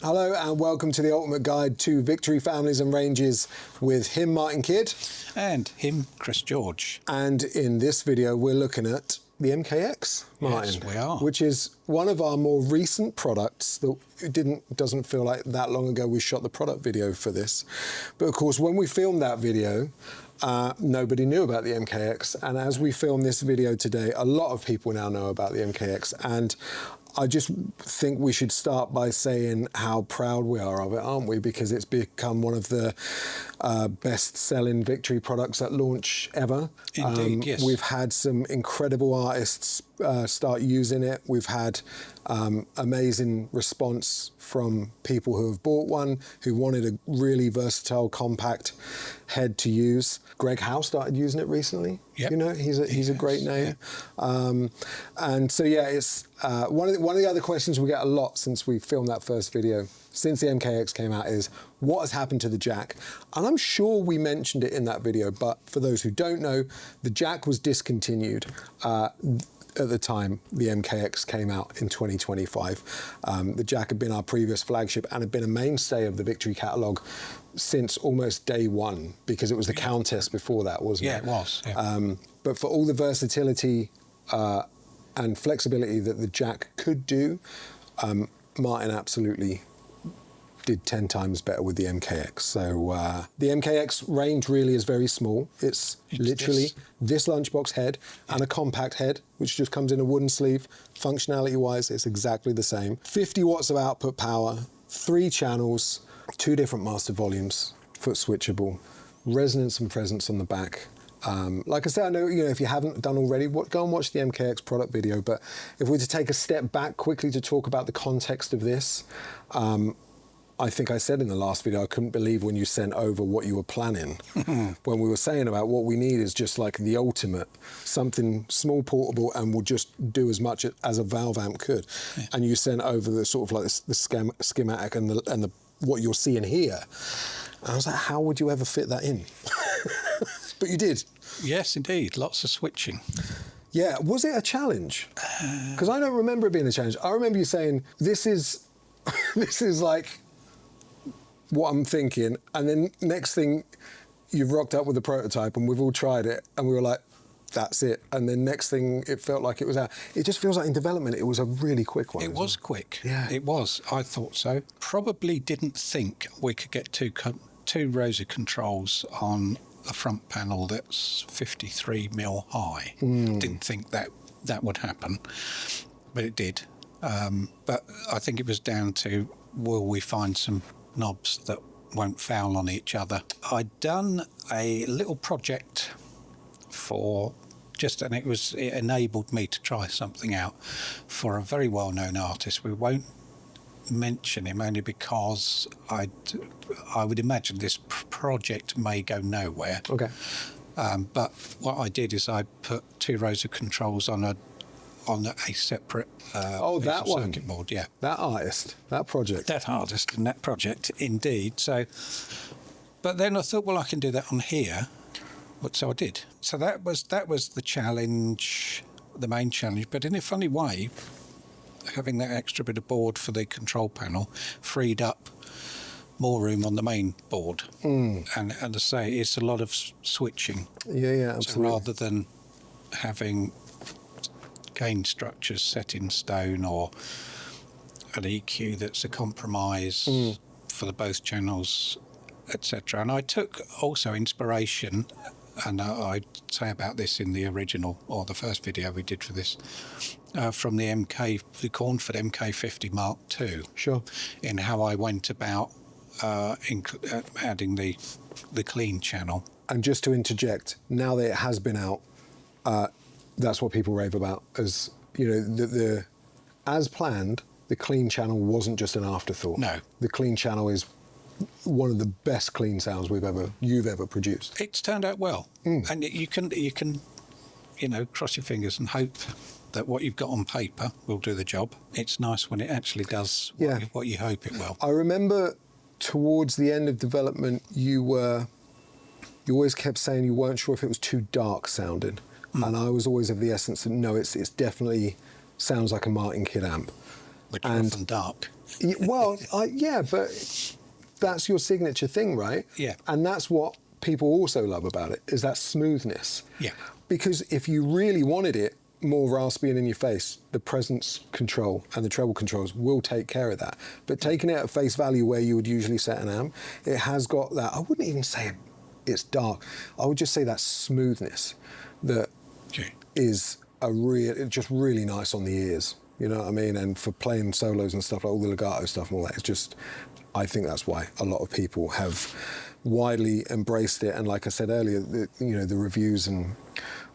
Hello and welcome to the ultimate guide to victory families and ranges with him, Martin Kidd. And him, Chris George. And in this video, we're looking at the MKX, Martin. Yes, we are. Which is one of our more recent products that doesn't feel like that long ago we shot the product video for this. But of course, when we filmed that video, nobody knew about the MKX. And as we film this video today, a lot of people now know about the MKX. And I just think we should start by saying how proud we are of it, aren't we? Because it's become one of the best-selling victory products at launch ever. Indeed, yes. We've had some incredible artists start using it. We've had amazing response from people who have bought one, who wanted a really versatile, compact head to use. Greg Howe started using it recently. Yep. You know, he's a great name. Yeah. And so, yeah, it's one of the other questions we get a lot since we filmed that first video, since the MKX came out, is what has happened to the jack? And I'm sure we mentioned it in that video, but for those who don't know, the jack was discontinued at the time the MKX came out in 2025. The jack had been our previous flagship and had been a mainstay of the victory catalogue since almost day one, because it was the Countess before that, wasn't it? Yeah, it was. Yeah. But for all the versatility and flexibility that the jack could do, Martin absolutely did 10 times better with the MKX. So the MKX range really is very small. It's literally this lunchbox head and a compact head, which just comes in a wooden sleeve. Functionality-wise, it's exactly the same. 50 watts of output power, 3 channels, 2 different master volumes, foot switchable, resonance and presence on the back. Like I said, I know, if you haven't done already, go and watch the MKX product video. But if we were to take a step back quickly to talk about the context of this, I think I said in the last video, I couldn't believe when you sent over what you were planning. When we were saying about what we need is just like the ultimate, something small, portable, and will just do as much as a valve amp could. Yeah. And you sent over the sort of like the schematic and the what you're seeing here. And I was like, how would you ever fit that in? But you did. Yes, indeed. Lots of switching. Yeah. Was it a challenge? Because I don't remember it being a challenge. I remember you saying, this is like what I'm thinking. And then next thing, you've rocked up with a prototype and we've all tried it. And we were like, that's it. And then next thing, it felt like it was out. It just feels like in development, it was a really quick one. It was quick. Yeah. It was. I thought so. Probably didn't think we could get two rows of controls on a front panel that's 53 mil high. Didn't think that would happen, but it did. But I think it was down to, will we find some knobs that won't foul on each other? I'd done a little project and it enabled me to try something out for a very well-known artist. We won't mention him only because I would imagine this project may go nowhere. Okay. But what I did is I put 2 rows of controls on a separate that one circuit board. Yeah, that artist, that project, and that project, indeed. So, but then I thought, well, I can do that on here. So I did. So that was the challenge, the main challenge. But in a funny way, having that extra bit of board for the control panel freed up more room on the main board. And I say, it's a lot of switching. Yeah, absolutely. So rather than having gain structures set in stone or an EQ that's a compromise for the both channels, etc. And I took also inspiration, and I say about this in the original or the first video we did for this, from the Cornford MK50 Mark II. Sure. In how I went about adding the clean channel. And just to interject, now that it has been out, that's what people rave about. As as planned, the clean channel wasn't just an afterthought. No. The clean channel is one of the best clean sounds you've ever produced. It's turned out well, and you can cross your fingers and hope that what you've got on paper will do the job. It's nice when it actually does what you hope it will. I remember towards the end of development, you always kept saying you weren't sure if it was too dark sounding, and I was always of the essence that no, it's definitely sounds like a Martin Kidd amp. Which is often dark. Yeah, but that's your signature thing, right? Yeah. And that's what people also love about it, is that smoothness. Yeah. Because if you really wanted it more raspy and in your face, the presence control and the treble controls will take care of that. But taking it at face value where you would usually set an amp, it has got that, I wouldn't even say it's dark, I would just say that smoothness that is just really nice on the ears. You know what I mean? And for playing solos and stuff, like all the legato stuff and all that, it's just, I think that's why a lot of people have widely embraced it. And like I said earlier, the reviews and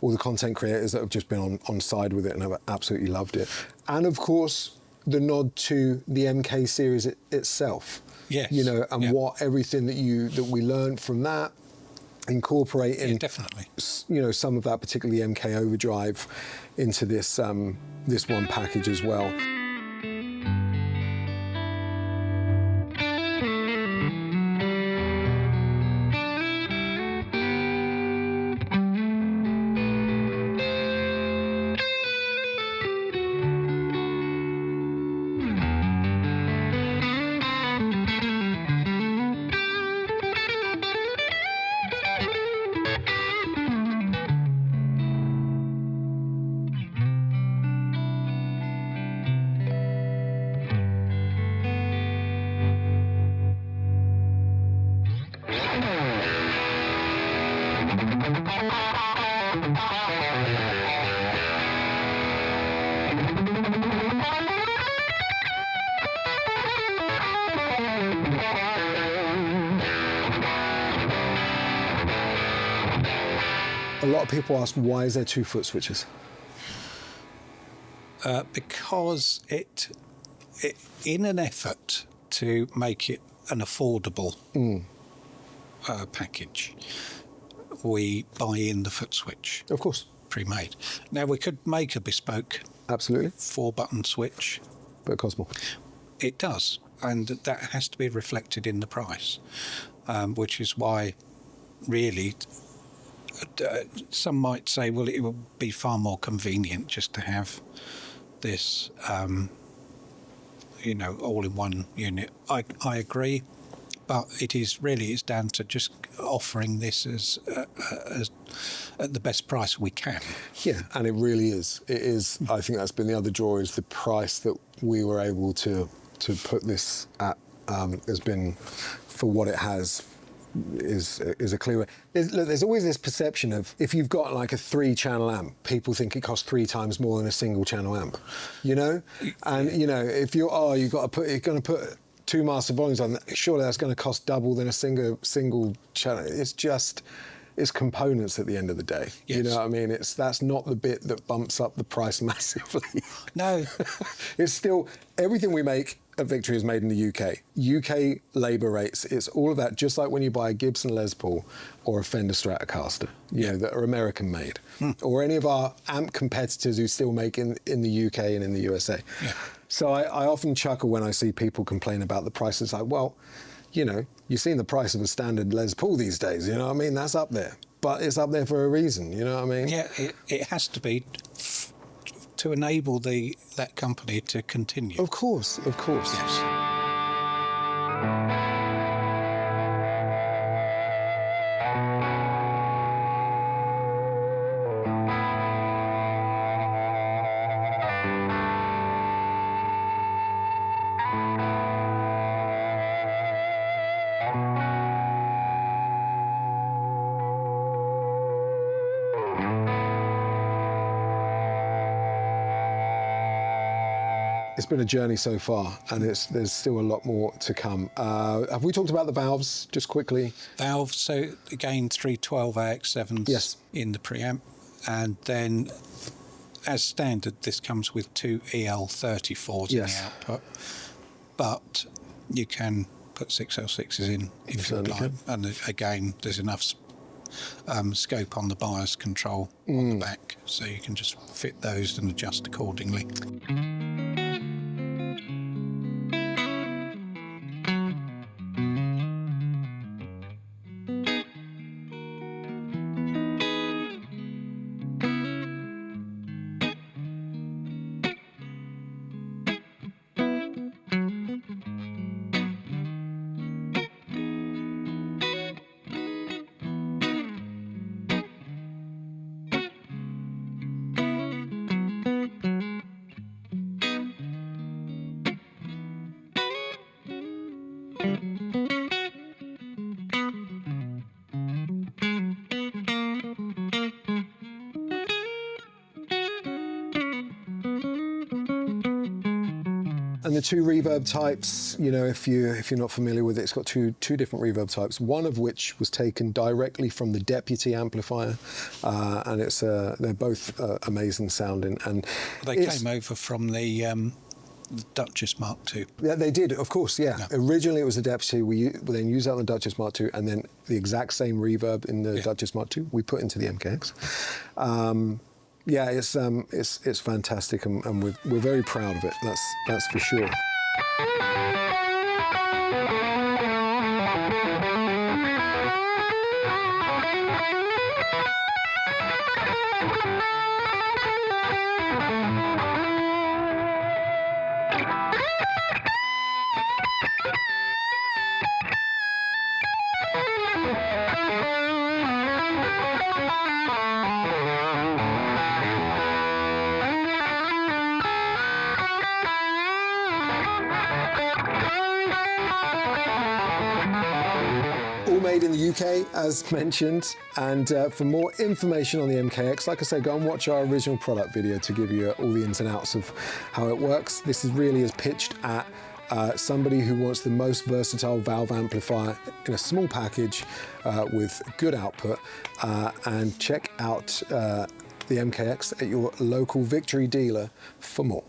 all the content creators that have just been on side with it and have absolutely loved it. And of course, the nod to the MK series itself. Yes. And what everything that we learned from that, incorporating definitely. Some of that, particularly MK Overdrive, into this one package as well. A lot of people ask, why is there 2 foot switches? Because it, in an effort to make it an affordable package, we buy in the foot switch. Of course. Pre-made. Now, we could make a bespoke Absolutely. 4-button switch. But it costs more. It does, and that has to be reflected in the price, which is why, really, some might say, well, it would be far more convenient just to have this, all in one unit. I agree, but it's down to just offering this as at the best price we can. Yeah, and it really is. It is. I think that's been the other draw, is the price that we were able to put this at has been, for what it has, is a clear way. There's always this perception of, if you've got like a 3-channel amp, people think it costs 3 times more than a single channel amp, and if you're going to put 2 master volumes on, surely that's going to cost double than a single channel. It's components at the end of the day. Yes. You know what I mean? That's not the bit that bumps up the price massively. No. It's still, everything we make at Victory is made in the UK. UK labour rates, it's all of that, just like when you buy a Gibson Les Paul or a Fender Stratocaster, that are American made. Or any of our amp competitors who still make in the UK and in the USA. Yeah. So I often chuckle when I see people complain about the price. It's like, well, you've seen the price of a standard Les Paul these days, you know what I mean? That's up there. But it's up there for a reason, you know what I mean? Yeah, it has to be to enable that company to continue. Of course. Yes. It's been a journey so far, and there's still a lot more to come. Have we talked about the valves, just quickly? Valve, so again, 312 AX7s Yes. in the preamp, and then as standard, this comes with 2 EL34s in the output, but you can put 6L6s in if you'd like. And again, there's enough scope on the bias control on the back, so you can just fit those and adjust accordingly. And the two reverb types, you know, if you're not familiar with it, it's got two different reverb types. One of which was taken directly from the Deputy amplifier, and they're both amazing sounding. And They came over from the Duchess Mark II. Yeah, they did, of course. Yeah, originally it was the Deputy. We then used that on the Duchess Mark II, and then the exact same reverb in the Duchess Mark II we put into the MKX. Yeah, it's fantastic, and we're very proud of it. That's for sure. All made in the UK, as mentioned, and for more information on the MKX, like I say, go and watch our original product video to give you all the ins and outs of how it works. This is really as pitched at somebody who wants the most versatile valve amplifier in a small package with good output, and check out the MKX at your local Victory dealer for more.